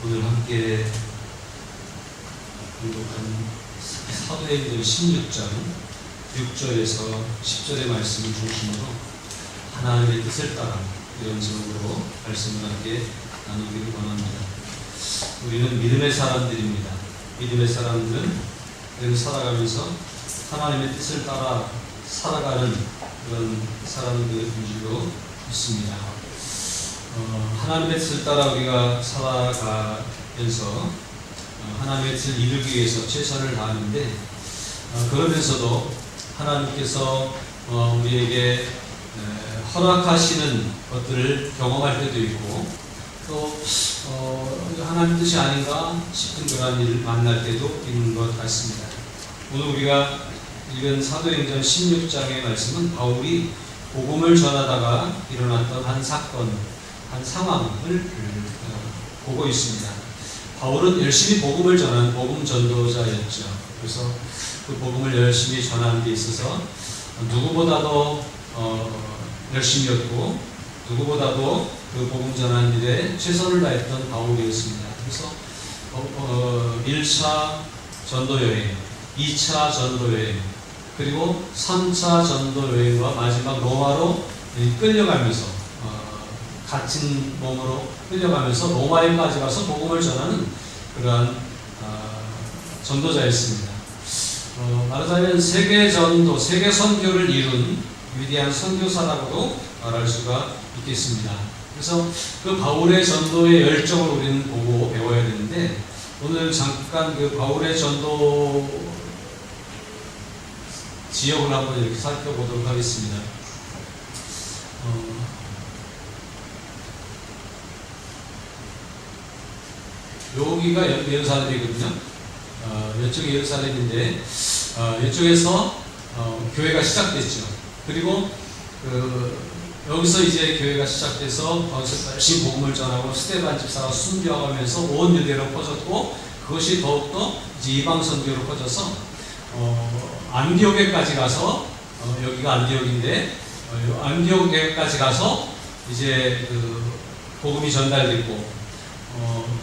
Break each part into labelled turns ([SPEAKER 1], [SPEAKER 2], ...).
[SPEAKER 1] 오늘 함께 공독한 사도행전 16장 6절에서 10절의 말씀을 중심으로 하나님의 뜻을 따라 이런 제목으로 말씀을 함께 나누기를 원합니다. 우리는 믿음의 사람들입니다. 믿음의 사람들은 우리는 살아가면서 하나님의 뜻을 따라 살아가는 그런 사람들인 줄로 믿습니다. 하나님의 뜻을 따라 우리가 살아가면서 하나님의 뜻을 이루기 위해서 최선을 다하는데 그러면서도 하나님께서 우리에게 허락하시는 것들을 경험할 때도 있고 또 하나님 뜻이 아닌가 싶은 그런 일을 만날 때도 있는 것 같습니다. 오늘 우리가 읽은 사도행전 16장의 말씀은 바울이 복음을 전하다가 일어났던 한 사건, 한 상황을 보고 있습니다. 바울은 열심히 복음을 전한 복음 전도자였죠. 그래서 그 복음을 열심히 전하는 데 있어서 누구보다도 열심히였고 누구보다도 그 복음 전하는 일에 최선을 다했던 바울이었습니다. 그래서 1차 전도 여행, 2차 전도 여행, 그리고 3차 전도 여행과 마지막 로마로 끌려가면서 갇힌 몸으로 끌려가면서 로마에까지 가서 복음을 전하는 그러한 전도자였습니다. 말하자면 세계 전도, 세계 선교를 이룬 위대한 선교사라고도 말할 수가 있겠습니다. 그래서 그 바울의 전도의 열정을 우리는 보고 배워야 되는데 오늘 잠깐 그 바울의 전도 지역을 한번 이렇게 살펴보도록 하겠습니다. 여기가 예루살렘이거든요. 이쪽이 예루살렘인데 이쪽에서 교회가 시작됐죠. 그리고 여기서 이제 교회가 시작돼서 거기서 열심히 복음을 전하고 스데반 집사가 순교하면서 온 유대로 퍼졌고 그것이 더욱더 이제 이방 선교로 퍼져서 안디옥에까지 가서 여기가 안디옥인데 안디옥에까지 가서 이제 그 복음이 전달됐고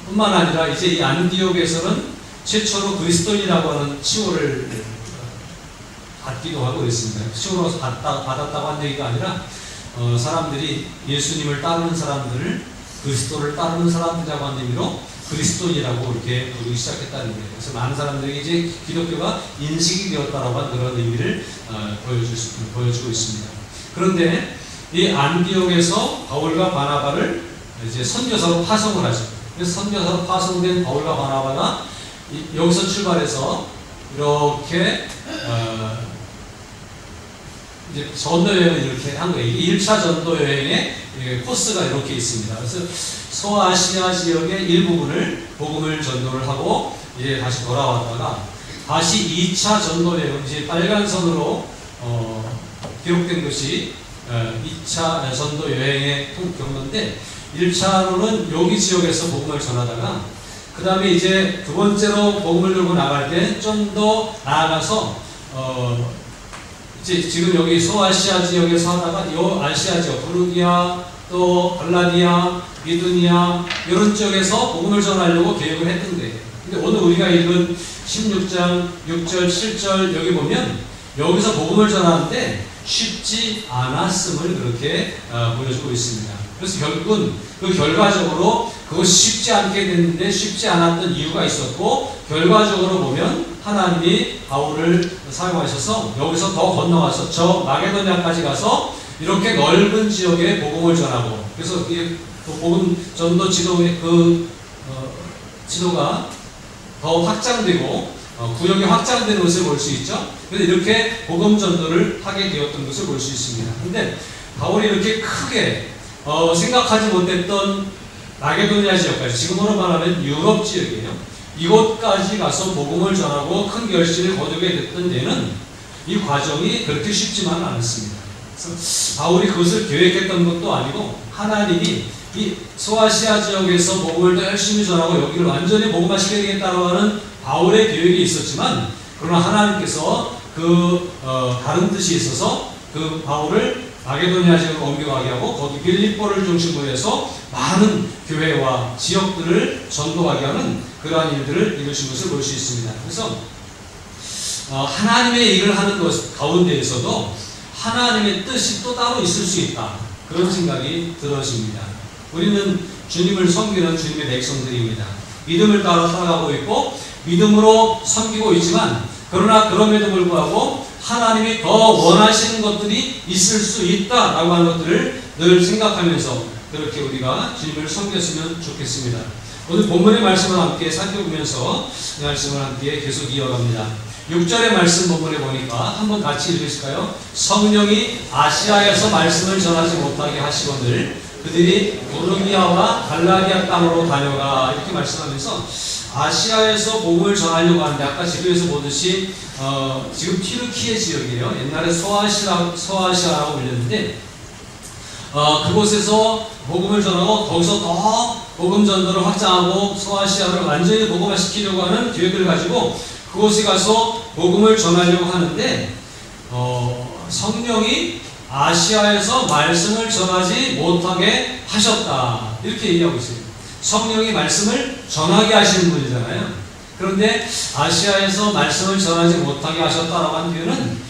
[SPEAKER 1] 뿐만 아니라 이제 이 안디옥에서는 최초로 그리스도인이라고 하는 칭호를 받기도 하고 있습니다. 칭호로 받았다고 한 얘기가 아니라 사람들이 예수님을 따르는 사람들을 그리스도를 따르는 사람들이라고 하는 의미로 그리스도인이라고 이렇게 부르기 시작했다는 거예요. 그래서 많은 사람들이 이제 기독교가 인식이 되었다라고 하는 그런 의미를 보여주고 있습니다. 그런데 이 안디옥에서 바울과 바나바를 이제 선교사로 파송을 하죠. 그래서 선교사로 파송된 바울과 바나바가 여기서 출발해서 이렇게 이제 전도 여행을 이렇게 한 거예요. 1차 전도 여행의 코스가 이렇게 있습니다. 그래서 소아시아 지역의 일부분을 복음을 전도를 하고 이제 다시 돌아왔다가 다시 2차 전도 여행, 이제 빨간 선으로 기록된 것이 2차 전도 여행의 경로인데 1차로는 여기 지역에서 복음을 전하다가 그 다음에 이제 두 번째로 복음을 들고 나갈 때 좀 더 나아가서 이제 지금 여기 소아시아 지역에서 하다가 이 아시아 지역, 부르기아, 또 갈라디아, 미두니아 이런 쪽에서 복음을 전하려고 계획을 했던 거예요. 근데 오늘 우리가 읽은 16장 6절, 7절 여기 보면 여기서 복음을 전하는데 쉽지 않았음을 그렇게 보여주고 있습니다. 그래서 결국은 그 결과적으로 그것이 쉽지 않게 됐는데 쉽지 않았던 이유가 있었고 결과적으로 보면 하나님이 바울을 사용하셔서 여기서 더 건너가서 저 마게도냐까지 가서 이렇게 넓은 지역에 복음을 전하고 그래서 그 복음 전도 지도의 지도가 더 확장되고 구역이 확장되는 것을 볼 수 있죠. 그래서 이렇게 복음 전도를 하게 되었던 것을 볼 수 있습니다. 그런데 바울이 이렇게 크게 생각하지 못했던 마게도니아 지역까지, 지금으로 말하면 유럽 지역이에요. 이곳까지 가서 복음을 전하고 큰 결실을 거두게 됐던 데는 이 과정이 그렇게 쉽지만은 않았습니다. 그래서 바울이 그것을 계획했던 것도 아니고 하나님이 이 소아시아 지역에서 복음을 더 열심히 전하고 여기를 완전히 복음화시켜야 되겠다고 하는 바울의 계획이 있었지만 그러나 하나님께서 다른 뜻이 있어서 그 바울을 마게도니아 지역으로 옮겨가게 하고 거기 빌립보를 중심으로 해서 많은 교회와 지역들을 전도하게 하는 그러한 일들을 이루신 것을 볼 수 있습니다. 그래서 하나님의 일을 하는 것 가운데에서도 하나님의 뜻이 또 따로 있을 수 있다. 그런 생각이 들어집니다. 우리는 주님을 섬기는 주님의 백성들입니다. 믿음을 따라 살아가고 있고 믿음으로 섬기고 있지만 그러나 그럼에도 불구하고 하나님이 더 원하시는 것들이 있을 수 있다라고 하는 것들을 늘 생각하면서 그렇게 우리가 주님을 섬겼으면 좋겠습니다. 오늘 본문의 말씀을 함께 살펴보면서 이 말씀을 함께 계속 이어갑니다. 6절의 말씀 본문에 보니까 한번 같이 읽으실까요? 성령이 아시아에서 말씀을 전하지 못하게 하시거늘 그들이 부르기아와 갈라디아 땅으로 다녀가 이렇게 말씀하면서 아시아에서 복음을 전하려고 하는데 아까 지도에서 보듯이 지금 튀르키예 지역이에요. 옛날에 소아시아라고 불렸는데 그곳에서 복음을 전하고 거기서 더 복음 전도를 확장하고 소아시아를 완전히 복음화시키려고 하는 계획을 가지고 그곳에 가서 복음을 전하려고 하는데 성령이 아시아에서 말씀을 전하지 못하게 하셨다 이렇게 얘기하고 있어요. 성령이 말씀을 전하게 하시는 분이잖아요. 그런데 아시아에서 말씀을 전하지 못하게 하셨다라고 하는 표현은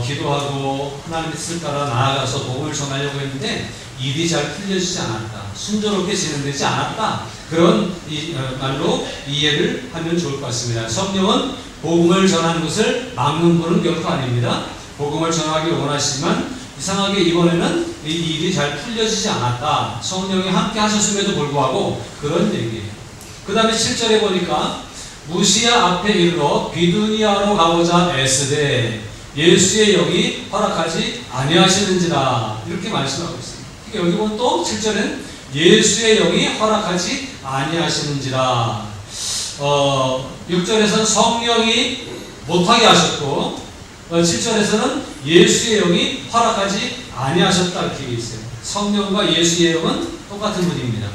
[SPEAKER 1] 기도하고 하나님의 뜻을 따라 나아가서 복음을 전하려고 했는데 일이 잘 풀려지지 않았다. 순조롭게 진행되지 않았다. 그런 말로 이해를 하면 좋을 것 같습니다. 성령은 복음을 전하는 것을 막는 분은 결코 아닙니다. 복음을 전하기를 원하시지만 이상하게 이번에는 이 일이 잘 풀려지지 않았다. 성령이 함께 하셨음에도 불구하고 그런 얘기예요. 그 다음에 7절에 보니까 무시아 앞에 이르러 비두니아로 가고자 애쓰되 예수의 영이 허락하지 아니하시는지라 이렇게 말씀하고 있습니다. 여기 보면 또 7절은 예수의 영이 허락하지 아니하시는지라 6절에서는 성령이 못하게 하셨고 7절에서는 예수의 영이 허락하지 아니하셨다 이렇게 있어요. 성령과 예수의 영은 똑같은 분입니다.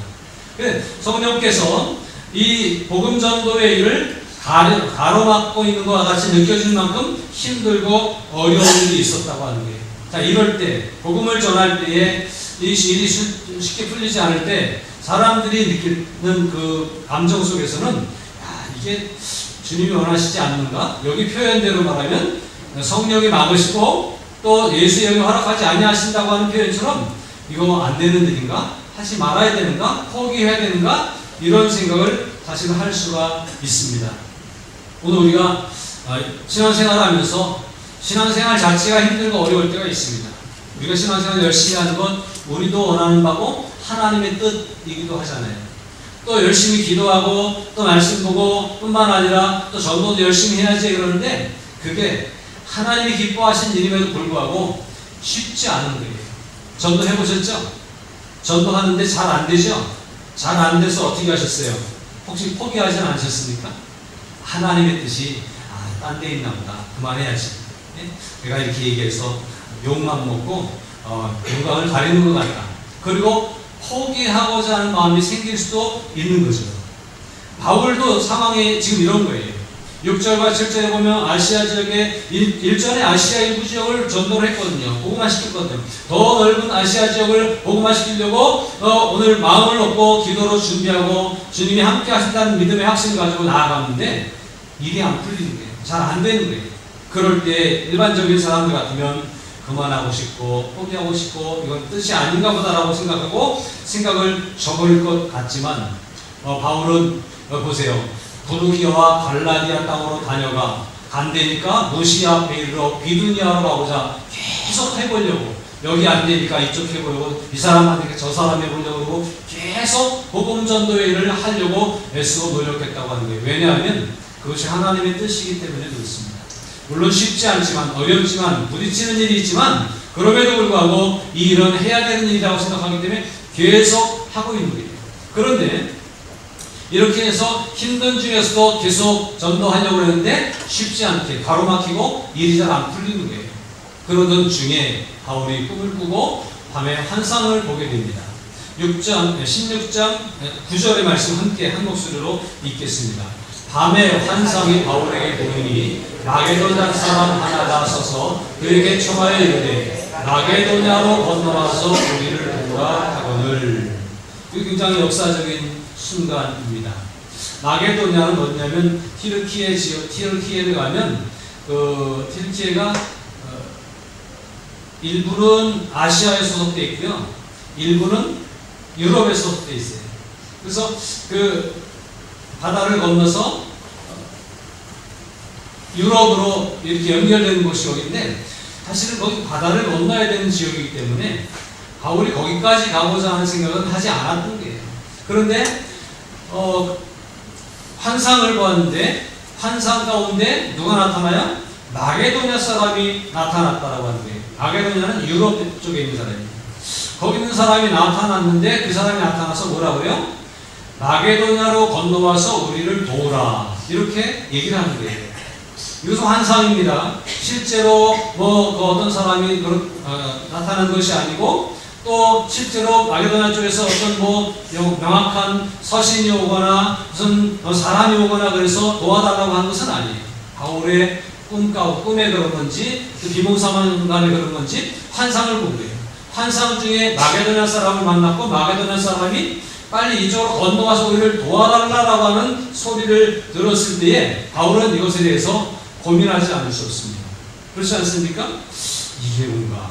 [SPEAKER 1] 성령께서 이 복음 전도의 일을 가로막고 있는 것과 같이 느껴지는 만큼 힘들고 어려운 일이 있었다고 하는 거예요. 자, 이럴 때 복음을 전할 때에 이 일이 쉽게 풀리지 않을 때 사람들이 느끼는 그 감정 속에서는 이게 주님이 원하시지 않는가? 여기 표현대로 말하면 성령이 막으시고 또 예수의 영이 허락하지 아니하신다고 하는 표현처럼 이거 안 되는 일인가? 하지 말아야 되는가? 포기해야 되는가? 이런 생각을 사실 할 수가 있습니다. 오늘 우리가 신앙생활을 하면서 신앙생활 자체가 힘들고 어려울 때가 있습니다. 우리가 신앙생활 열심히 하는 건 우리도 원하는 바고 하나님의 뜻이기도 하잖아요. 또 열심히 기도하고 또 말씀 보고 뿐만 아니라 또 전도도 열심히 해야지 그러는데 그게 하나님이 기뻐하신 일임에도 불구하고 쉽지 않은 거예요. 전도 해보셨죠? 전도하는데 잘 안 되죠? 잘 안 돼서 어떻게 하셨어요? 혹시 포기하진 않으셨습니까? 하나님의 뜻이 딴 데 있나 보다. 그만해야지. 내가 이렇게 얘기해서 욕만 먹고 영광을 가리는 것 같다. 그리고 포기하고자 하는 마음이 생길 수도 있는 거죠. 바울도 상황이 지금 이런 거예요. 6절과 7절에 보면 아시아 지역에 일전에 아시아 일부 지역을 전도를 했거든요. 복음화시켰거든요. 더 넓은 아시아 지역을 복음화시키려고 오늘 마음을 놓고 기도로 준비하고 주님이 함께 하신다는 믿음의 확신을 가지고 나아갔는데 일이 안 풀리는 거예요. 잘 안 되는 거예요. 그럴 때 일반적인 사람들 같으면 그만하고 싶고 포기하고 싶고 이건 뜻이 아닌가 보다라고 생각하고 생각을 저버릴 것 같지만 바울은 보세요. 부르기아와 갈라디아 땅으로 다녀가 간대니까 무시아 앞에 이르러 비두니아로 가보자 계속 해보려고 여기 안 되니까 이쪽 해보려고 이 사람 안 되니까 저 사람 해보려고 그러고 계속 복음 전도의 일을 하려고 애쓰고 노력했다고 하는 거예요. 왜냐하면 그것이 하나님의 뜻이기 때문에 그렇습니다. 물론 쉽지 않지만 어렵지만 부딪히는 일이 있지만 그럼에도 불구하고 이 일은 해야 되는 일이라고 생각하기 때문에 계속 하고 있는 거예요. 그런데 이렇게 해서 힘든 중에서도 계속 전도하려고 했는데 쉽지 않게 가로막히고 일이 잘 안 풀리는 거예요. 그러던 중에 바울이 꿈을 꾸고 밤에 환상을 보게 됩니다. 16장 9절의 말씀 함께 한 목소리로 읽겠습니다. 밤에 환상이 바울에게 보이니 마게도냐 사람 하나가 서서 그에게 청하여 이르되 마게도냐로 건너와서 우리를 도우라 하거늘. 이게 굉장히 역사적인 순간입니다. 마게도냐는 뭐냐면 튀르키예 지역, 튀르키예를 가면 튀르키예가 일부는 아시아에 소속되어 있고요, 일부는 유럽에 소속되어 있어요. 그래서 그 바다를 건너서 유럽으로 이렇게 연결되는 곳이 여기인데, 사실은 거기 바다를 건너야 되는 지역이기 때문에 바울이 거기까지 가고자 하는 생각은 하지 않았던 거예요. 그런데 환상을 보았는데 환상 가운데 누가 나타나요? 마게도냐 사람이 나타났다라고 하는 거예요. 마게도냐는 유럽 쪽에 있는 사람입니다. 거기 있는 사람이 나타났는데 그 사람이 나타나서 뭐라고요? 마게도냐로 건너와서 우리를 도우라, 이렇게 얘기를 하는 거예요. 이것은 환상입니다. 실제로 어떤 사람이 나타난 것이 아니고, 또 실제로 마게도냐 쪽에서 어떤 명확한 서신이 오거나 무슨 사람이 오거나 그래서 도와달라고 한 것은 아니에요. 바울의 꿈에 그런 건지 비몽사몽간에 그런 건지 환상을 본 거예요. 환상 중에 마게도냐 사람을 만났고, 마게도냐 사람이 빨리 이쪽으로 건너와서 우리를 도와달라고 하는 소리를 들었을 때에 바울은 이것에 대해서 고민하지 않을 수 없습니다. 그렇지 않습니까? 이게 뭔가,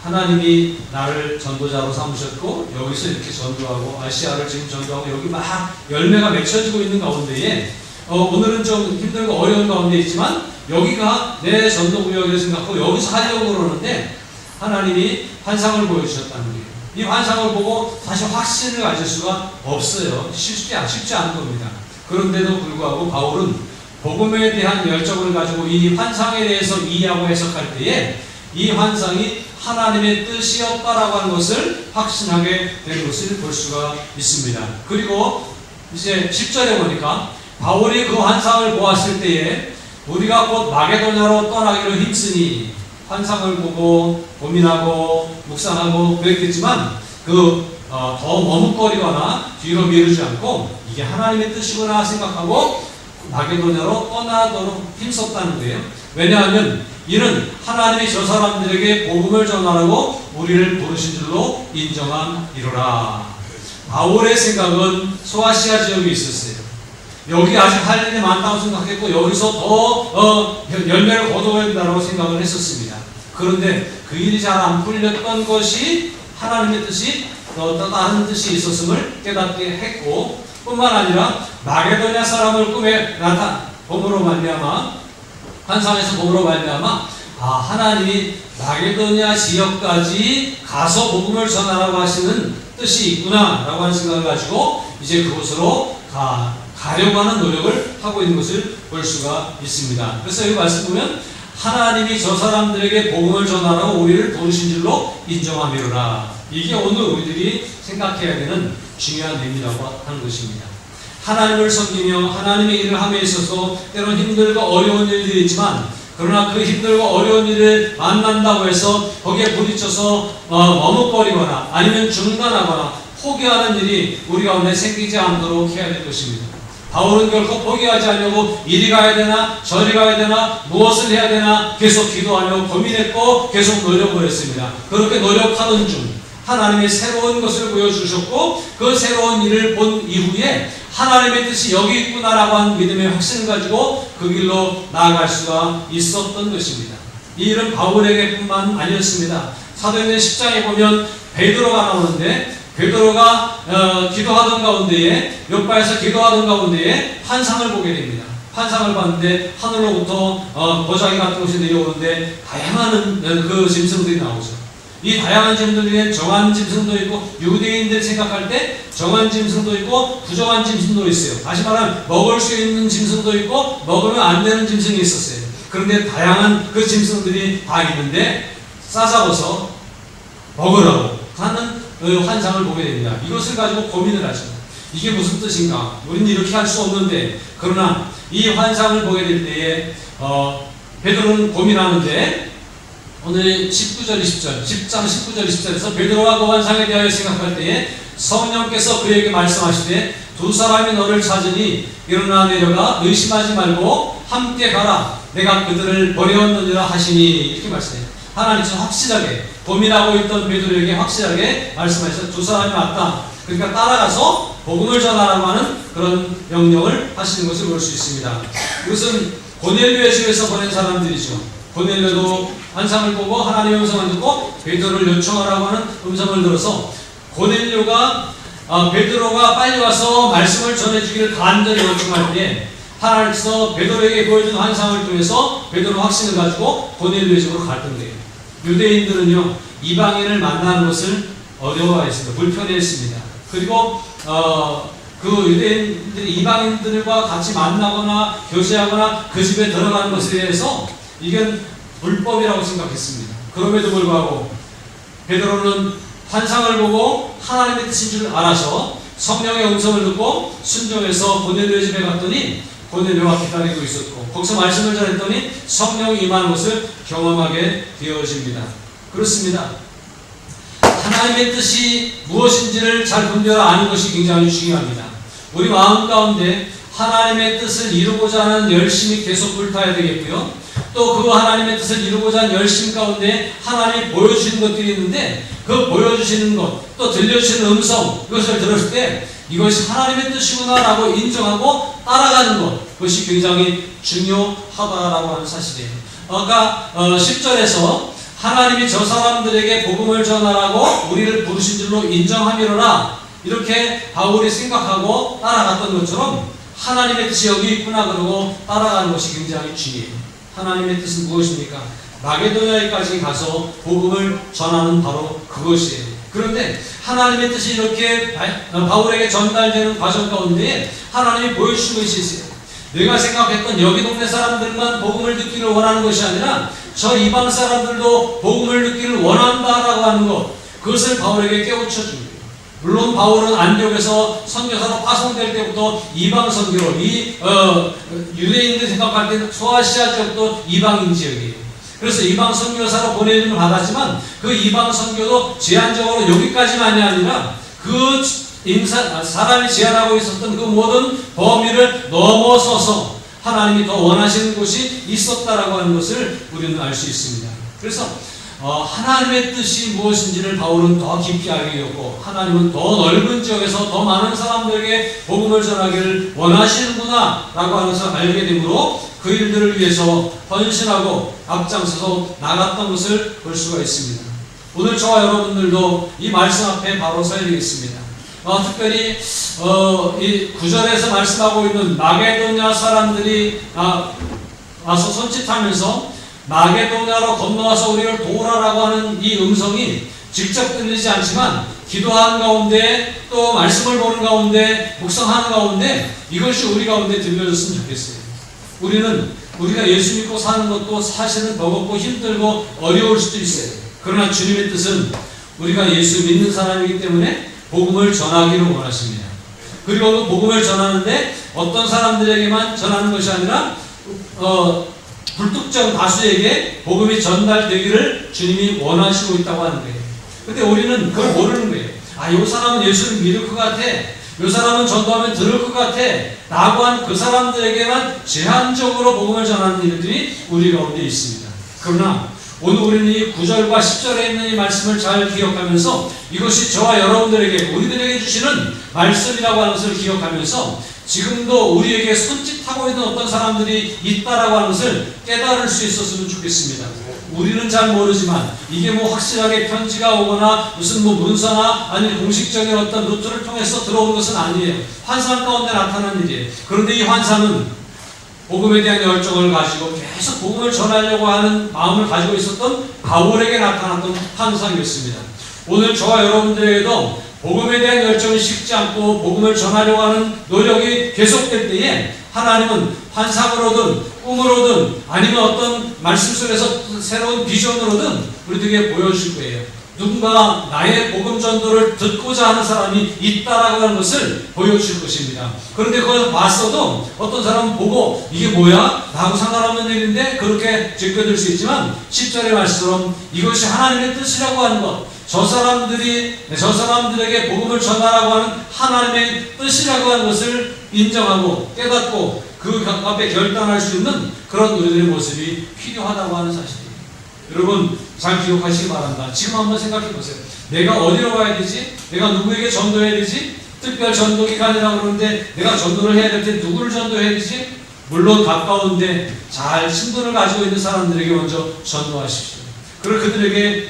[SPEAKER 1] 하나님이 나를 전도자로 삼으셨고 여기서 이렇게 전도하고 아시아를 지금 전도하고 여기 막 열매가 맺혀지고 있는 가운데에 오늘은 좀 힘들고 어려운 가운데 있지만 여기가 내 전도구역이라고 생각하고 여기서 하려고 그러는데, 하나님이 환상을 보여주셨다는 거예요. 이 환상을 보고 다시 확신을 가질 수가 없어요. 쉽지 않은 겁니다. 그런데도 불구하고 바울은 복음에 대한 열정을 가지고 이 환상에 대해서 이해하고 해석할 때에 이 환상이 하나님의 뜻이었다라고 하는 것을 확신하게 되는 것을 볼 수가 있습니다. 그리고 이제 10절에 보니까 바울이 그 환상을 보았을 때에 우리가 곧 마게도냐로 떠나기로 힘쓰니, 환상을 보고 고민하고 묵상하고 그랬겠지만 더 머뭇거리거나 뒤로 미루지 않고 이게 하나님의 뜻이구나 생각하고 마게도냐로 떠나도록 힘썼다는 거예요. 왜냐하면 이는 하나님이 저 사람들에게 복음을 전하라고 우리를 부르신 줄로 인정함이로라. 바울의 생각은 소아시아 지역에 있었어요. 여기 아직 할 일이 많다고 생각했고 여기서 더 열매를 거둬야 된다고 생각을 했었습니다. 그런데 그 일이 잘 안 풀렸던 것이 하나님의 뜻이 또 다른 뜻이 있었음을 깨닫게 했고, 뿐만 아니라 마게도냐 사람을 꿈에 봄으로 말미암아, 환상에서 봄으로 말미암아 하나님이 마게도냐 지역까지 가서 복음을 전하라고 하시는 뜻이 있구나 라고 하는 생각을 가지고 이제 그곳으로 가려고 하는 노력을 하고 있는 것을 볼 수가 있습니다. 그래서 여기 말씀 보면 하나님이 저 사람들에게 복음을 전하라고 우리를 부르신 줄로 인정함이로라. 이게 오늘 우리들이 생각해야 되는 중요한 의미라고 하는 것입니다. 하나님을 섬기며 하나님의 일을 함에 있어서 때로는 힘들고 어려운 일들이 있지만, 그러나 그 힘들고 어려운 일을 만난다고 해서 거기에 부딪혀서 머뭇거리거나 아니면 중단하거나 포기하는 일이 우리 가운데 생기지 않도록 해야 될 것입니다. 바울은 결코 포기하지 않으려고 이리 가야 되나 저리 가야 되나 무엇을 해야 되나 계속 기도하며 고민했고 계속 노력을 했습니다. 그렇게 노력하는 중 하나님의 새로운 것을 보여주셨고, 그 새로운 일을 본 이후에 하나님의 뜻이 여기 있구나라고 하는 믿음의 확신을 가지고 그 길로 나아갈 수가 있었던 것입니다. 이 일은 바울에게 뿐만 아니었습니다. 사도행전 10장에 보면 베드로가 나오는데, 베드로가 기도하던 가운데에, 요파에서 기도하던 가운데에 환상을 보게 됩니다. 환상을 봤는데 하늘로부터 보자기 같은 것이 내려오는데 다양한 그 짐승들이 나오죠. 이 다양한 짐승들 중에 정한 짐승도 있고, 유대인들 생각할 때 정한 짐승도 있고 부정한 짐승도 있어요. 다시 말하면 먹을 수 있는 짐승도 있고 먹으면 안 되는 짐승이 있었어요. 그런데 다양한 그 짐승들이 다 있는데 싸잡아서 먹으라고 하는 환상을 보게 됩니다. 이것을 가지고 고민을 하죠. 이게 무슨 뜻인가? 우리는 이렇게 할 수 없는데. 그러나 이 환상을 보게 될 때에 베드로는 고민하는데, 오늘 19절 20절 10장 19절 20절에서 베드로가 그 환상에 대하여 생각할 때에 성령께서 그에게 말씀하시되 두 사람이 너를 찾으니 일어나 내려가 의심하지 말고 함께 가라. 내가 그들을 버렸느니라 하시니. 이렇게 말씀해요. 하나님께서 확실하게 고민하고 있던 베드로에게 확실하게 말씀하셔서 두 사람이 맞다. 그러니까 따라가서 복음을 전하라고 하는 그런 명령을 하시는 것을 볼 수 있습니다. 이것은 고넬료의 집에서 보낸 사람들이죠. 고넬료도 환상을 보고 하나님의 음성을 듣고 베드로를 요청하라고 하는 음성을 들어서 고넬료가 베드로가 빨리 와서 말씀을 전해주기를 간절히 요청할 때 하나님께서 베드로에게 보여준 환상을 통해서 베드로 확신을 가지고 고넬료의 집으로 갔던 거예요. 유대인들은요 이방인을 만나는 것을 어려워했습니다. 불편해했습니다. 그리고 그 유대인들이 이방인들과 같이 만나거나 교제하거나 그 집에 들어가는 것에 대해서 이건 불법이라고 생각했습니다. 그럼에도 불구하고 베드로는 환상을 보고 하나님의 뜻인 줄 알아서 성령의 음성을 듣고 순종해서 고넬료의 집에 갔더니 고넬료가 기다리고 있었고 거기서 말씀을 전했더니 성령이 임하는 것을 경험하게 되어집니다. 그렇습니다. 하나님의 뜻이 무엇인지를 잘 분별하고 아는 것이 굉장히 중요합니다. 우리 마음 가운데 하나님의 뜻을 이루고자 하는 열심이 계속 불타야 되겠고요. 또 그 하나님의 뜻을 이루고자 하는 열심 가운데 하나님이 보여주시는 것들이 있는데 그 보여주시는 것, 또 들려주시는 음성, 이것을 들었을 때 이것이 하나님의 뜻이구나 라고 인정하고 따라가는 것, 그것이 굉장히 중요하다라고 하는 사실이에요. 아까 10절에서 하나님이 저 사람들에게 복음을 전하라고 우리를 부르신 줄로 인정함이로라 이렇게 바울이 생각하고 따라갔던 것처럼 하나님의 뜻이 여기 있구나 그러고 따라가는 것이 굉장히 중요해요. 하나님의 뜻은 무엇입니까? 마게도냐에까지 가서 복음을 전하는 바로 그것이에요. 그런데 하나님의 뜻이 이렇게 바울에게 전달되는 과정 가운데 하나님이 보여주신 것이 있어요. 내가 생각했던 여기 동네 사람들만 복음을 듣기를 원하는 것이 아니라 저 이방 사람들도 복음을 듣기를 원한다라고 하는 것, 그것을 바울에게 깨우쳐 준 거예요. 물론 바울은 안디옥에서 선교사로 파송될 때부터 이방 선교로 유대인들 생각할 때는 소아시아 지역도 이방인 지역이에요. 그래서 이방 선교사로 보내임을 받았지만 그 이방 선교도 제한적으로 여기까지만이 아니라 그 사람이 제한하고 있었던 그 모든 범위를 넘어서서 하나님이 더 원하시는 곳이 있었다라고 하는 것을 우리는 알 수 있습니다. 그래서 하나님의 뜻이 무엇인지를 바울은 더 깊이 알게 되었고 하나님은 더 넓은 지역에서 더 많은 사람들에게 복음을 전하기를 원하시는구나 라고 하는 것을 알게 되므로 그 일들을 위해서 헌신하고 앞장서서 나갔던 것을 볼 수가 있습니다. 오늘 저와 여러분들도 이 말씀 앞에 바로 서야 되겠습니다. 특별히 이 9절에서 말씀하고 있는 마게도냐 사람들이 와서 손짓하면서 마게도냐로 건너와서 우리를 도우라라고 하는 이 음성이 직접 들리지 않지만 기도하는 가운데 또 말씀을 보는 가운데 묵상하는 가운데 이것이 우리 가운데 들려졌으면 좋겠어요. 우리가 예수 믿고 사는 것도 사실은 버겁고 힘들고 어려울 수도 있어요. 그러나 주님의 뜻은 우리가 예수 믿는 사람이기 때문에 복음을 전하기를 원하십니다. 그리고 그 복음을 전하는데 어떤 사람들에게만 전하는 것이 아니라 불특정 다수에게 복음이 전달되기를 주님이 원하시고 있다고 하는 거예요. 근데 우리는 그걸 모르는 거예요. 이 사람은 예수를 믿을 것 같아. 이 사람은 전도하면 들을 것 같아. 라고 한 그 사람들에게만 제한적으로 복음을 전하는 일들이 우리 가운데 있습니다. 그러나 오늘 우리는 이 9절과 10절에 있는 이 말씀을 잘 기억하면서 이것이 저와 여러분들에게 우리들에게 주시는 말씀이라고 하는 것을 기억하면서 지금도 우리에게 손짓하고 있는 어떤 사람들이 있다라고 하는 것을 깨달을 수 있었으면 좋겠습니다. 우리는 잘 모르지만 이게 확실하게 편지가 오거나 무슨 문서나 아니면 공식적인 어떤 루트를 통해서 들어오는 것은 아니에요. 환상 가운데 나타난 일이에요. 그런데 이 환상은 복음에 대한 열정을 가지고 계속 복음을 전하려고 하는 마음을 가지고 있었던 바울에게 나타났던 환상이었습니다. 오늘 저와 여러분들에게도 복음에 대한 열정이 식지 않고 복음을 전하려고 하는 노력이 계속될 때에 하나님은 환상으로든 꿈으로든 아니면 어떤 말씀 속에서 새로운 비전으로든 우리들에게 보여줄 거예요. 누군가 나의 복음 전도를 듣고자 하는 사람이 있다라고 하는 것을 보여줄 것입니다. 그런데 그걸 봤어도 어떤 사람은 보고 이게 뭐야? 나하고 상관없는 일인데 그렇게 제껴들 수 있지만 10절의 말씀처럼 이것이 하나님의 뜻이라고 하는 것, 저 사람들에게 복음을 전하라고 하는 하나님의 뜻이라고 하는 것을 인정하고 깨닫고 그 앞에 결단할 수 있는 그런 우리들의 모습이 필요하다고 하는 사실입니다. 여러분 잘 기억하시기 바랍니다. 지금 한번 생각해 보세요. 내가 어디로 가야 되지? 내가 누구에게 전도해야 되지? 특별 전도기간이라고 그러는데 내가 전도를 해야 될 때 누구를 전도해야 되지? 물론 가까운데 잘 친분을 가지고 있는 사람들에게 먼저 전도하십시오. 그리고 그들에게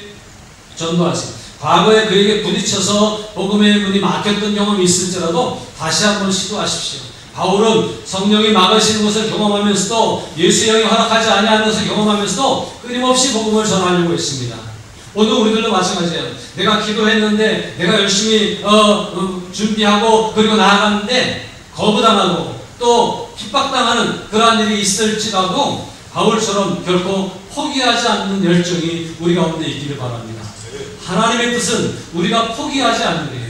[SPEAKER 1] 전도하세요. 과거에 그에게 부딪혀서 복음의 문이 막혔던 경험이 있을지라도 다시 한번 시도하십시오. 바울은 성령이 막으시는 것을 경험하면서도 예수의 영이 허락하지 아니하는 것을 경험하면서도 끊임없이 복음을 전하려고 했습니다. 오늘 우리들도 마찬가지예요. 내가 기도했는데 내가 열심히 준비하고 그리고 나아갔는데 거부당하고 또 핍박당하는 그러한 일이 있을지라도 바울처럼 결코 포기하지 않는 열정이 우리 가운데 있기를 바랍니다. 하나님의 뜻은 우리가 포기하지 않는 거예요.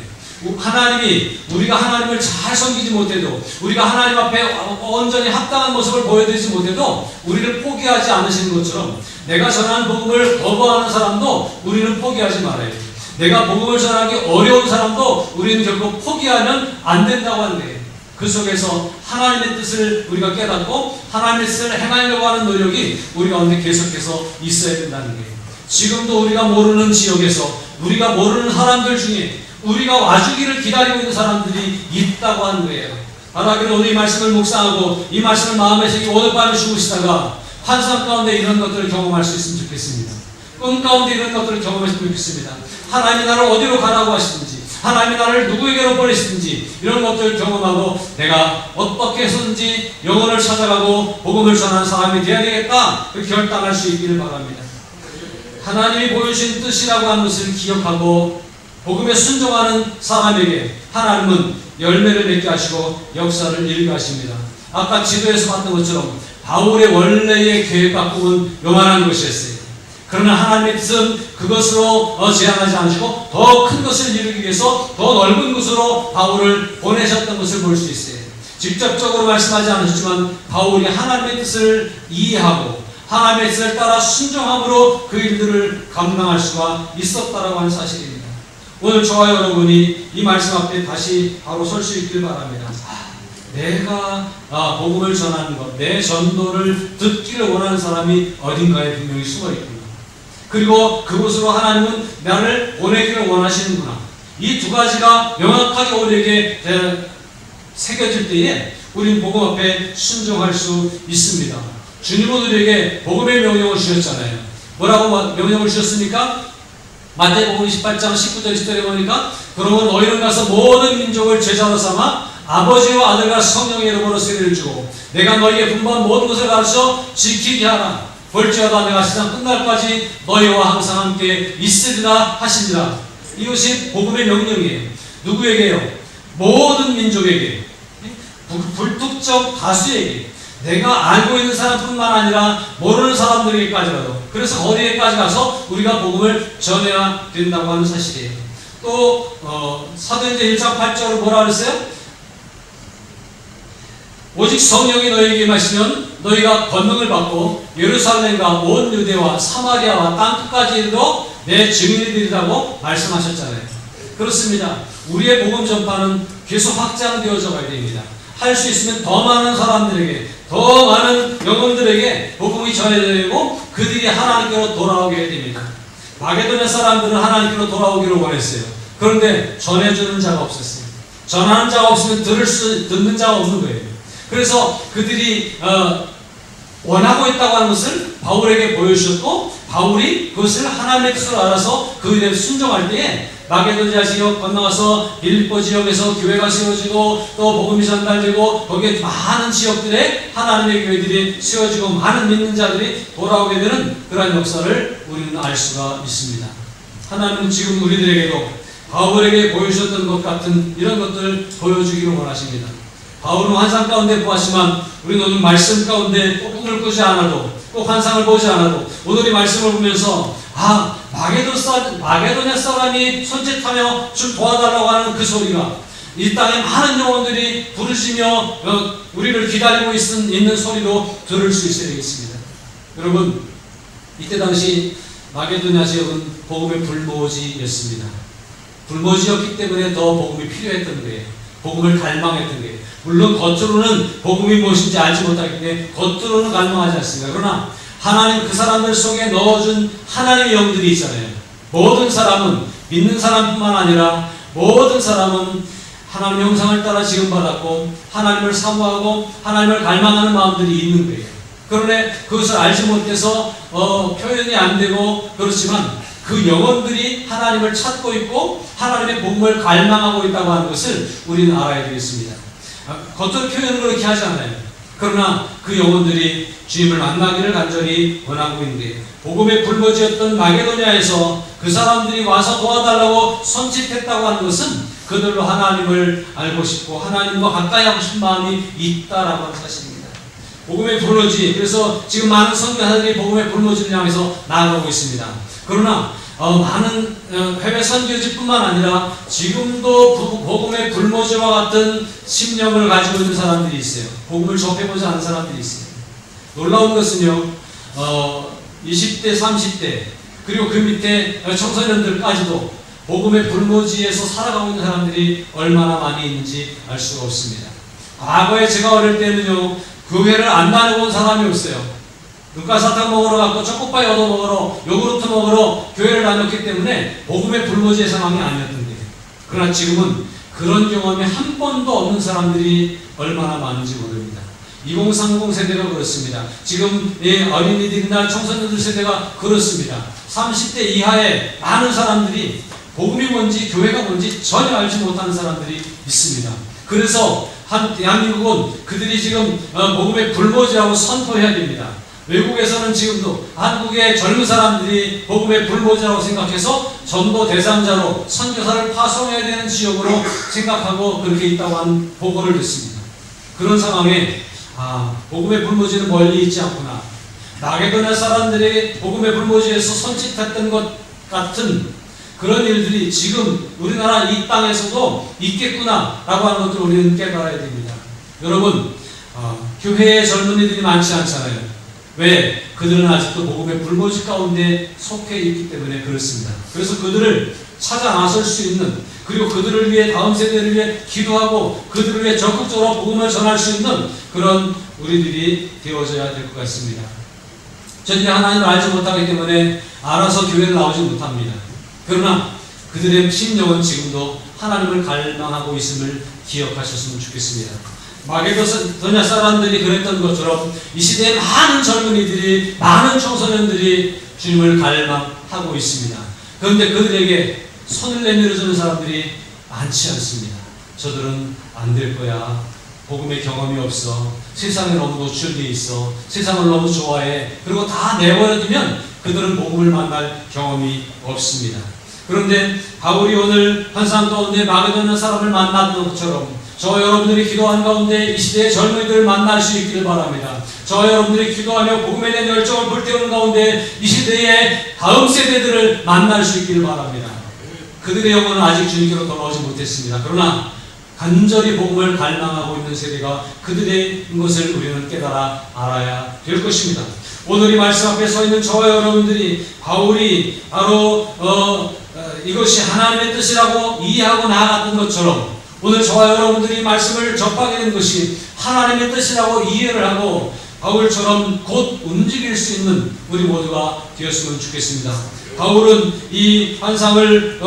[SPEAKER 1] 하나님이 우리가 하나님을 잘 섬기지 못해도 우리가 하나님 앞에 온전히 합당한 모습을 보여드리지 못해도 우리를 포기하지 않으시는 것처럼 내가 전하는 복음을 거부하는 사람도 우리는 포기하지 말아야 돼요. 내가 복음을 전하기 어려운 사람도 우리는 결코 포기하면 안 된다고 하는 거예요. 그 속에서 하나님의 뜻을 우리가 깨닫고 하나님의 뜻을 행하려고 하는 노력이 우리 가운데 계속해서 있어야 된다는 거예요. 지금도 우리가 모르는 지역에서 우리가 모르는 사람들 중에 우리가 와주기를 기다리고 있는 사람들이 있다고 하는 거예요. 바라기를 오늘 이 말씀을 묵상하고 이 말씀을 마음에 새기고 오늘 밤에 주무시다가 환상 가운데 이런 것들을 경험할 수 있으면 좋겠습니다. 꿈 가운데 이런 것들을 경험했으면 좋겠습니다. 하나님이 나를 어디로 가라고 하시는지 하나님이 나를 누구에게로 보내시는지 이런 것들을 경험하고 내가 어떻게 해서든지 영혼을 찾아가고 복음을 전하는 사람이 되어야 되겠다 결단할 수 있기를 바랍니다. 하나님이 보여주신 뜻이라고 하는 것을 기억하고 복음에 순종하는 사람에게 하나님은 열매를 맺게 하시고 역사를 이루게 하십니다. 아까 지도에서 봤던 것처럼 바울의 원래의 계획과 꿈은 요만한 것이었어요. 그러나 하나님의 뜻은 그것으로 제한하지 않으시고 더 큰 것을 이루기 위해서 더 넓은 곳으로 바울을 보내셨던 것을 볼 수 있어요. 직접적으로 말씀하지 않으셨지만 바울이 하나님의 뜻을 이해하고 하나님의 뜻을 따라 순종함으로 그 일들을 감당할 수가 있었다라고 하는 사실입니다. 오늘 저와 여러분이 이 말씀 앞에 다시 바로 설 수 있길 바랍니다. 내가 복음을 전하는 것, 내 전도를 듣기를 원하는 사람이 어딘가에 분명히 숨어있구나. 그리고 그곳으로 하나님은 나를 보내기를 원하시는구나. 이 두 가지가 명확하게 우리에게 새겨질 때에 우리는 복음 앞에 순종할 수 있습니다. 주님은 우리에게 복음의 명령을 주셨잖아요. 뭐라고 명령을 주셨습니까? 마태복음 28장 19절 20절에 보니까 그러면 너희는 가서 모든 민족을 제자로 삼아 아버지와 아들과 성령의 이름으로 세례를 주고 내가 너희에게 분부한 모든 것을 가르쳐 지키게 하라. 볼지어다 내가 세상 끝날까지 너희와 항상 함께 있으리라 하시니라. 이것이 복음의 명령이에요. 누구에게요? 모든 민족에게, 불특정 다수에게, 내가 알고 있는 사람뿐만 아니라 모르는 사람들에게까지라도. 그래서 거리에까지 가서 우리가 복음을 전해야 된다고 하는 사실이에요. 또 사도행전 1장 8절을 뭐라 그랬어요? 오직 성령이 너희에게 임하시면 너희가 권능을 받고 예루살렘과 온 유대와 사마리아와 땅끝까지 이르러 내 증인이 되리라고 말씀하셨잖아요. 그렇습니다. 우리의 복음 전파는 계속 확장되어져 가야 됩니다. 할 수 있으면 더 많은 사람들에게, 더 많은 영혼들에게 복음이 전해지고 그들이 하나님께로 돌아오게 해야 됩니다. 마게도냐 사람들은 하나님께로 돌아오기를 원했어요. 그런데 전해주는 자가 없었어요. 전하는 자가 없으면 듣는 자가 없는 거예요. 그래서 그들이 원하고 있다고 하는 것을 바울에게 보여주셨고 바울이 그것을 하나님의 뜻으로 알아서 그 일에 순종할 때에 마게도냐 지역 건너가서 빌립보 지역에서 교회가 세워지고 또 복음이 전달되고 거기에 많은 지역들에 하나님의 교회들이 세워지고 많은 믿는 자들이 돌아오게 되는 그러한 역사를 우리는 알 수가 있습니다. 하나님은 지금 우리들에게도 바울에게 보여주셨던 것 같은 이런 것들을 보여주기를 원하십니다. 바울은 환상 가운데 보았지만 우리는 오늘 말씀 가운데 꼭 꿈을 꾸지 않아도 꼭 환상을 보지 않아도 오늘 이 말씀을 보면서 마게도냐 사람이 손짓하며 좀 도와달라고 하는 그 소리가 이 땅에 많은 영혼들이 부르시며 우리를 기다리고 있는 소리로 들을 수 있어야 되겠습니다. 여러분, 이때 당시 마게도냐 지역은 복음의 불모지였습니다. 불모지였기 때문에 더 복음이 필요했던 거예요. 복음을 갈망했던 거예요. 물론 겉으로는 복음이 무엇인지 알지 못하기 때문에 겉으로는 갈망하지 않습니다. 그러나 하나님 그 사람들 속에 넣어준 하나님의 영들이 있잖아요. 모든 사람은, 믿는 사람뿐만 아니라 모든 사람은 하나님의 형상을 따라 지음받았고 하나님을 사모하고 하나님을 갈망하는 마음들이 있는 거예요. 그런데 그것을 알지 못해서 표현이 안 되고 그렇지만 그 영혼들이 하나님을 찾고 있고 하나님의 복음을 갈망하고 있다고 하는 것을 우리는 알아야 되겠습니다. 겉으로 표현은 그렇게 하지 않아요. 그러나 그 영혼들이 주님을 만나기를 간절히 원하고 있는데, 복음의 불모지였던 마게도냐에서 그 사람들이 와서 도와달라고 손짓했다고 하는 것은 그들로 하나님을 알고 싶고 하나님과 가까이 하고 싶은 마음이 있다라고 하는 사실입니다. 복음의 불모지, 그래서 지금 많은 선교사들이 복음의 불모지를 향해서 나아가고 있습니다. 그러나 많은 해외 선교지뿐만 아니라 지금도 복음의 불모지와 같은 심령을 가지고 있는 사람들이 있어요. 복음을 접해보지 않은 사람들이 있어요. 놀라운 것은요, 20대, 30대 그리고 그 밑에 청소년들까지도 복음의 불모지에서 살아가고 있는 사람들이 얼마나 많이 있는지 알 수가 없습니다. 과거에 제가 어릴 때는요, 교회를 안 다녀본 사람이 없어요. 눈가사탕 먹으러 갔고 초코파이 얻어 먹으러 요구르트 먹으러 교회를 다녔기 때문에 복음의 불모지의 상황이 아니었던 거예요. 그러나 지금은 그런 경험이 한 번도 없는 사람들이 얼마나 많은지 모릅니다. 2030 세대가 그렇습니다. 지금 어린이들이나 청소년들 세대가 그렇습니다. 30대 이하의 많은 사람들이 복음이 뭔지 교회가 뭔지 전혀 알지 못하는 사람들이 있습니다. 그래서 대한민국은 그들이 지금 복음의 불모지라고 선포해야 됩니다. 외국에서는 지금도 한국의 젊은 사람들이 복음의 불모지라고 생각해서 전도 대상자로 선교사를 파송해야 되는 지역으로 생각하고 그렇게 있다고 하는 보고를 듣습니다. 그런 상황에 복음의 불모지는 멀리 있지 않구나. 마게도냐 사람들이 복음의 불모지에서 손짓했던 것 같은 그런 일들이 지금 우리나라 이 땅에서도 있겠구나 라고 하는 것을 우리는 깨달아야 됩니다. 여러분, 교회에 젊은이들이 많지 않잖아요. 왜? 그들은 아직도 복음의 불모지 가운데 속해 있기 때문에 그렇습니다. 그래서 그들을 찾아 나설 수 있는, 그리고 그들을 위해, 다음 세대를 위해 기도하고 그들을 위해 적극적으로 복음을 전할 수 있는 그런 우리들이 되어져야 될 것 같습니다. 저들이 하나님을 알지 못하기 때문에 알아서 교회를 나오지 못합니다. 그러나 그들의 심령은 지금도 하나님을 갈망하고 있음을 기억하셨으면 좋겠습니다. 마게도냐 사람들이 그랬던 것처럼 이 시대에 많은 젊은이들이, 많은 청소년들이 주님을 갈망하고 있습니다. 그런데 그들에게 손을 내밀어주는 사람들이 많지 않습니다. 저들은 안 될 거야. 복음의 경험이 없어. 세상에 너무 노출되어 있어. 세상을 너무 좋아해. 그리고 다 내버려두면 그들은 복음을 만날 경험이 없습니다. 그런데 바울이 오늘 환상 가운데 마게도냐 사람을 만났던 것처럼 저 여러분들이 기도하는 가운데 이 시대의 젊은이들을 만날 수 있기를 바랍니다. 저 여러분들이 기도하며 복음에 대한 열정을 불태우는 가운데 이 시대의 다음 세대들을 만날 수 있기를 바랍니다. 그들의 영혼은 아직 주님께로 돌아오지 못했습니다. 그러나 간절히 복음을 갈망하고 있는 세대가 그들의 것을 우리는 깨달아 알아야 될 것입니다. 오늘 이 말씀 앞에 서 있는 저와 여러분들이 바울이 바로 이것이 하나님의 뜻이라고 이해하고 나아갔던 것처럼 오늘 저와 여러분들이 말씀을 접하게 된 것이 하나님의 뜻이라고 이해를 하고 바울처럼 곧 움직일 수 있는 우리 모두가 되었으면 좋겠습니다. 바울은 이 환상을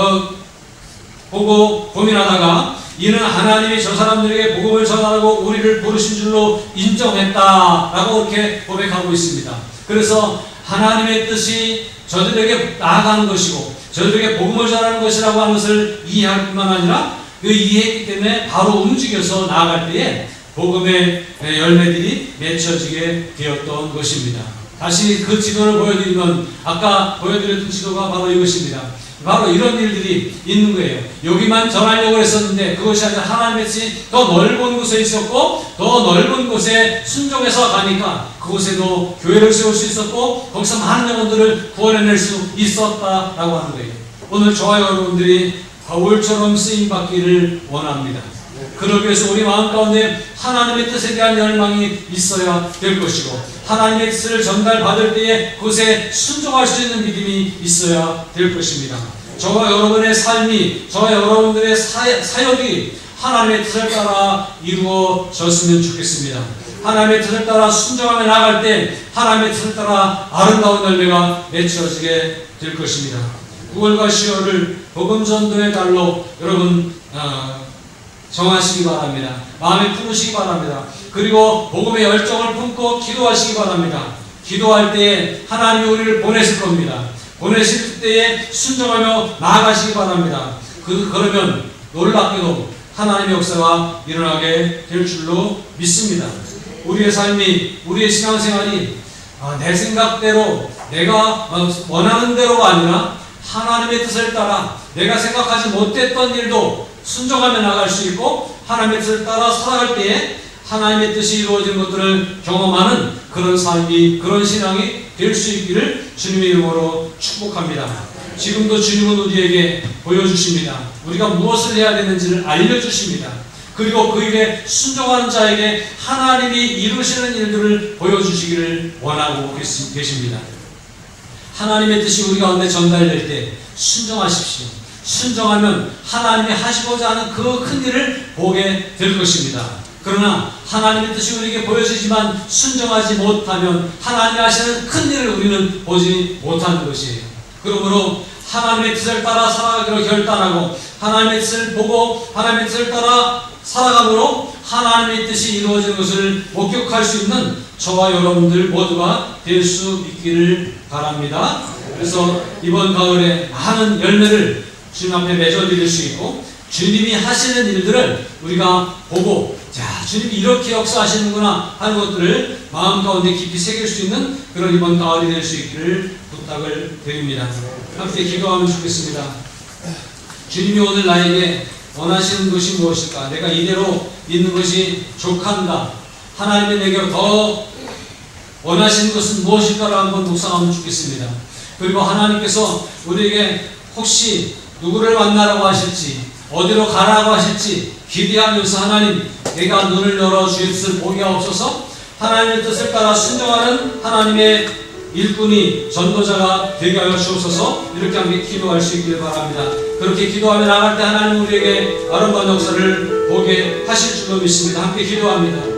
[SPEAKER 1] 보고 고민하다가 이는 하나님이 저 사람들에게 복음을 전하라고 우리를 부르신 줄로 인정했다라고 이렇게 고백하고 있습니다. 그래서 하나님의 뜻이 저들에게 나아가는 것이고 저들에게 복음을 전하는 것이라고 하는 것을 이해할 뿐만 아니라 그 이해했기 때문에 바로 움직여서 나아갈 때에 복음의 열매들이 맺혀지게 되었던 것입니다. 다시 그 지도를 보여드리면 아까 보여드렸던 지도가 바로 이것입니다. 바로 이런 일들이 있는 거예요. 여기만 전하려고 했었는데 그것이 아니라 하나님의 뜻이 더 넓은 곳에 있었고 더 넓은 곳에 순종해서 가니까 그곳에도 교회를 세울 수 있었고 거기서 많은 영혼들을 구원해낼 수 있었다라고 하는 거예요. 오늘 저와 여러분들이 바울처럼 쓰임받기를 원합니다. 그러기 위해서 우리 마음 가운데 하나님의 뜻에 대한 열망이 있어야 될 것이고 하나님의 뜻을 전달받을 때에 그것에 순종할 수 있는 믿음이 있어야 될 것입니다. 저와 여러분의 삶이, 저와 여러분들의 사역이 하나님의 뜻을 따라 이루어졌으면 좋겠습니다. 하나님의 뜻을 따라 순종하며 나갈 때 하나님의 뜻을 따라 아름다운 열매가 맺혀지게 될 것입니다. 9월과 10월을 복음 전도의 달로 여러분 정하시기 바랍니다. 마음에 품으시기 바랍니다. 그리고 복음의 열정을 품고 기도하시기 바랍니다. 기도할 때에 하나님이 우리를 보내실 겁니다. 보내실 때에 순종하며 나아가시기 바랍니다. 그러면 놀랍게도 하나님의 역사가 일어나게 될 줄로 믿습니다. 우리의 삶이, 우리의 신앙생활이 내 생각대로, 내가 원하는 대로가 아니라 하나님의 뜻을 따라 내가 생각하지 못했던 일도 순종하며 나갈 수 있고, 하나님의 뜻을 따라 살아갈 때에 하나님의 뜻이 이루어진 것들을 경험하는 그런 삶이, 그런 신앙이 될 수 있기를 주님의 이름으로 축복합니다. 지금도 주님은 우리에게 보여주십니다. 우리가 무엇을 해야 되는지를 알려주십니다. 그리고 그 일에 순종하는 자에게 하나님이 이루시는 일들을 보여주시기를 원하고 계십니다. 하나님의 뜻이 우리 가운데 전달될 때 순종하십시오. 순종하면 하나님이 하시고자 하는 그 큰 일을 보게 될 것입니다. 그러나 하나님의 뜻이 우리에게 보여지지만 순종하지 못하면 하나님이 하시는 큰 일을 우리는 보지 못하는 것이에요. 그러므로 하나님의 뜻을 따라 살아가기로 결단하고 하나님의 뜻을 보고 하나님의 뜻을 따라 살아감으로 하나님의 뜻이 이루어지는 것을 목격할 수 있는 저와 여러분들 모두가 될 수 있기를 바랍니다. 그래서 이번 가을에 많은 열매를 주님 앞에 맺어드릴 수 있고, 주님이 하시는 일들을 우리가 보고, 자, 주님이 이렇게 역사하시는구나 하는 것들을 마음 가운데 깊이 새길 수 있는 그런 이번 가을이 될 수 있기를 부탁을 드립니다. 함께 기도하면 좋겠습니다. 주님이 오늘 나에게 원하시는 것이 무엇일까? 내가 이대로 있는 것이 족한가? 하나님이 내게 더 원하시는 것은 무엇일까를 한번 묵상하면 좋겠습니다. 그리고 하나님께서 우리에게 혹시 누구를 만나라고 하실지, 어디로 가라고 하실지 기대하면서 하나님, 내가 눈을 열어 주의 뜻을 보게 하옵소서. 하나님의 뜻을 따라 순종하는 하나님의 일꾼이, 전도자가 되게 하여 주옵소서. 이렇게 함께 기도할 수 있기를 바랍니다. 그렇게 기도하며 나갈 때 하나님 우리에게 아름다운 역사를 보게 하실 줄로 믿습니다. 함께 기도합니다.